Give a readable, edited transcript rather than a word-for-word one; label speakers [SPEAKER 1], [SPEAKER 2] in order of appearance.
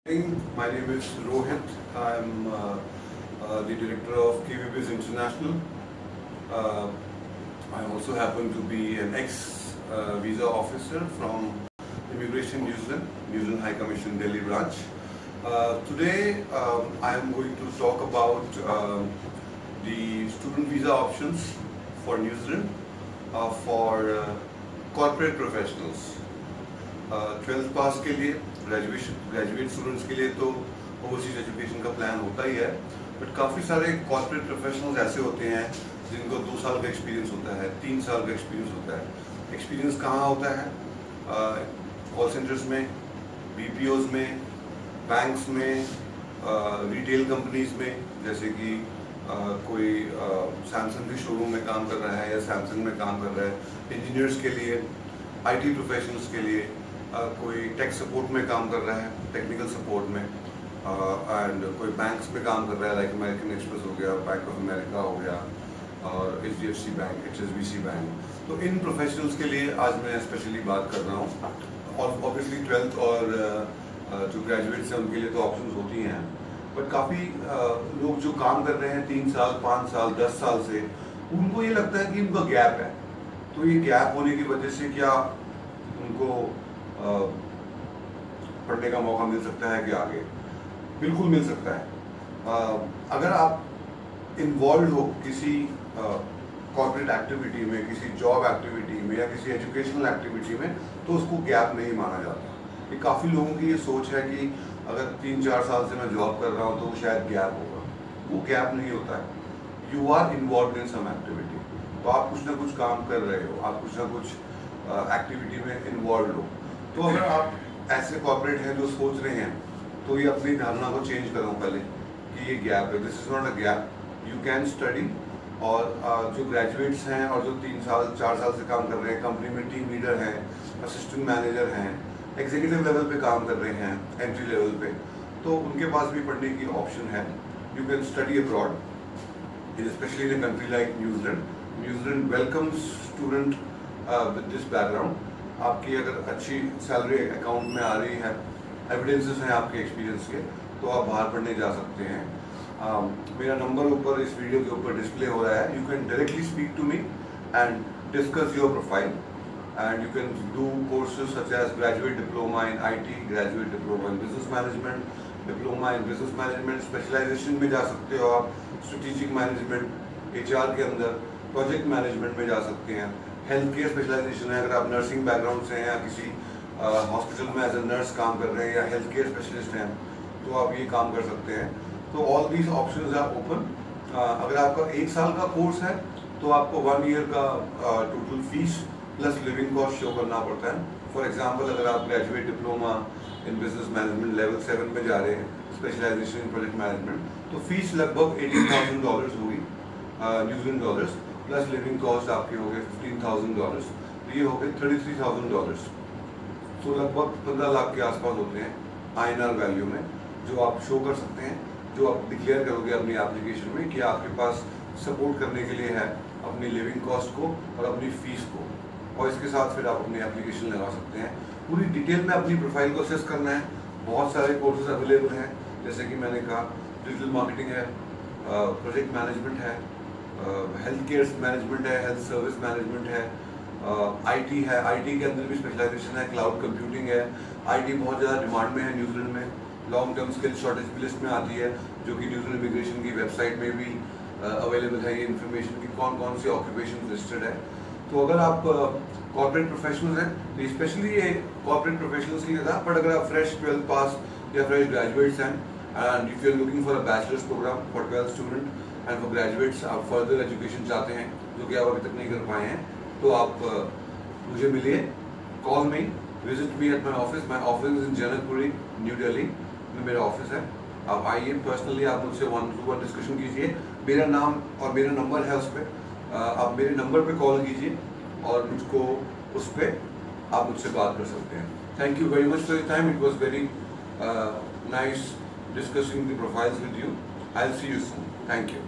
[SPEAKER 1] My name is Rohit. I'm the director of KVBiz International. I also happen to be an ex-visa officer from Immigration New Zealand High Commission Delhi branch. Today I am going to talk about the student visa options for New Zealand for corporate professionals. 12th पास के लिए graduate students के लिए तो overseas education का plan होता ही है, but काफ़ी सारे कॉर्पोरेट प्रोफेशनल्स ऐसे होते हैं जिनको 2 साल का एक्सपीरियंस होता है, 3 साल का एक्सपीरियंस होता है। एक्सपीरियंस कहाँ होता है? कॉल सेंटर्स में, बीपीओज में, बैंक्स में, रिटेल कंपनीज में, जैसे कि कोई सैमसंग के शोरूम में काम कर रहा है या सैमसंग में काम कर रहा है। इंजीनियर्स के लिए, आईटी प्रोफेशनल्स के लिए, कोई टेक सपोर्ट में काम कर रहा है, टेक्निकल सपोर्ट में, एंड कोई बैंक्स में काम कर रहा है, लाइक अमेरिकन एक्सप्रेस हो गया, बैंक ऑफ अमेरिका हो गया, और HDFC बैंक, HSBC बैंक। तो इन प्रोफेशनल्स के लिए आज मैं स्पेशली बात कर रहा हूँ। और ऑब्वियसली 12th और जो ग्रेजुएट्स हैं उनके लिए तो ऑप्शंस होती हैं, बट काफ़ी लोग जो काम कर रहे हैं 3 साल, 5 साल, 10 साल से, उनको ये लगता है कि उनका गैप है। तो ये गैप होने की वजह से क्या उनको पढ़ने का मौका मिल सकता है कि आगे? बिल्कुल मिल सकता है। अगर आप इन्वॉल्व हो किसी कॉर्पोरेट एक्टिविटी में, किसी जॉब एक्टिविटी में या किसी एजुकेशनल एक्टिविटी में, तो उसको गैप नहीं माना जाता। ये काफ़ी लोगों की ये सोच है कि अगर 3-4 साल से मैं जॉब कर रहा हूँ तो शायद गैप होगा। वो गैप नहीं होता है। You are involve in some activity, तो आप कुछ ना कुछ काम कर रहे हो, आप कुछ ना कुछ एक्टिविटी में इन्वॉल्व हो। तो अगर आप ऐसे कॉर्पोरेट हैं जो सोच रहे हैं, तो ये अपनी धारणा को चेंज करो पहले कि ये गैप है। This is not a gap, you can study. और जो ग्रेजुएट्स हैं और जो 3 साल 4 साल से काम कर रहे हैं, कंपनी में टीम लीडर हैं, असिस्टेंट मैनेजर हैं, एग्जीक्यूटिव लेवल पे काम कर रहे हैं, एंट्री लेवल पे, तो उनके पास भी पढ़ने की ऑप्शन है। You can study abroad, specially in a country like New Zealand. New Zealand welcomes student with this background. आपकी अगर अच्छी सैलरी अकाउंट में आ रही है, एविडेंसेस हैं आपके एक्सपीरियंस के, तो आप बाहर पढ़ने जा सकते हैं। मेरा नंबर ऊपर इस वीडियो के ऊपर डिस्प्ले हो रहा है। You can directly speak to me and discuss your profile, and you can do courses such as graduate diploma in IT, graduate diploma in business management, diploma in business management. Specialisation में जा सकते हो आप, strategic management, HR के अंदर, project management में जा सकते हैं। हेल्थ केयर स्पेशलाइजेशन है, अगर आप नर्सिंग बैकग्राउंड से हैं या किसी हॉस्पिटल में एज ए नर्स काम कर रहे हैं या हेल्थ केयर स्पेशलिस्ट हैं, तो आप ये काम कर सकते हैं। तो all these options are open. अगर आपका 1 साल का कोर्स है तो आपको 1 ईयर का total fees plus living cost show करना पड़ता है। फॉर एग्जाम्पल, अगर आप graduate diploma in business management level 7 में जा रहे हैं, स्पेशलाइजेशन इन प्रोजेक्ट मैनेजमेंट, तो फीस लगभग $18,000 होगी, New Zealand dollars, plus living cost आपके हो गए $15,000, तो ये हो गए $33,000। तो लगभग 15 लाख के आसपास होते हैं INR वैल्यू में, जो आप शो कर सकते हैं, जो आप डिक्लेयर करोगे अपनी एप्लीकेशन में कि आपके पास सपोर्ट करने के लिए है अपनी लिविंग कॉस्ट को और अपनी फीस को, और इसके साथ फिर आप अपनी एप्लीकेशन लगा सकते हैं। पूरी डिटेल में अपनी प्रोफाइल को असेस करना है। बहुत सारे कोर्सेज अवेलेबल हैं, जैसे कि मैंने कहा डिजिटल मार्केटिंग है, प्रोजेक्ट मैनेजमेंट है, हेल्थ केयर मैनेजमेंट है, हेल्थ सर्विस मैनेजमेंट है, IT है, IT के अंदर भी स्पेशलाइजेशन है, क्लाउड कंप्यूटिंग है। IT बहुत ज़्यादा डिमांड में है न्यूजीलैंड में, लॉन्ग टर्म स्किल शॉर्टेज की लिस्ट में आती है, जो कि न्यूजीलैंड इमिग्रेशन की वेबसाइट में भी अवेलेबल है ये इन्फॉर्मेशन कि कौन कौन से ऑक्यूपेशन लिस्टेड है। तो अगर आप कॉर्पोरेट प्रोफेशनल्स हैं तो स्पेशली ये कॉर्पोरेट प्रोफेशनल्स के लिए था, बट अगर आप फ्रेश 12th पास या फ्रेश ग्रेजुएट्स हैं and if you are looking for a bachelor's programme for 12th student and for graduates, आप फर्दर एजुकेशन चाहते हैं जो कि आप अभी तक नहीं कर पाए हैं, तो आप मुझे मिलिए, call me, visit me at my office. My office is in Janakpuri, new Delhi में मेरा ऑफिस है। आप आइए, पर्सनली आप मुझसे 1-to-1 डिस्कशन कीजिए। मेरा नाम और मेरा नंबर है उस पर, आप मेरे नंबर पे कॉल कीजिए और मुझको उस पर आप मुझसे बात कर सकते हैं। Thank you very much for your time. It was very nice discussing the profiles with you. I will see you soon. Thank you.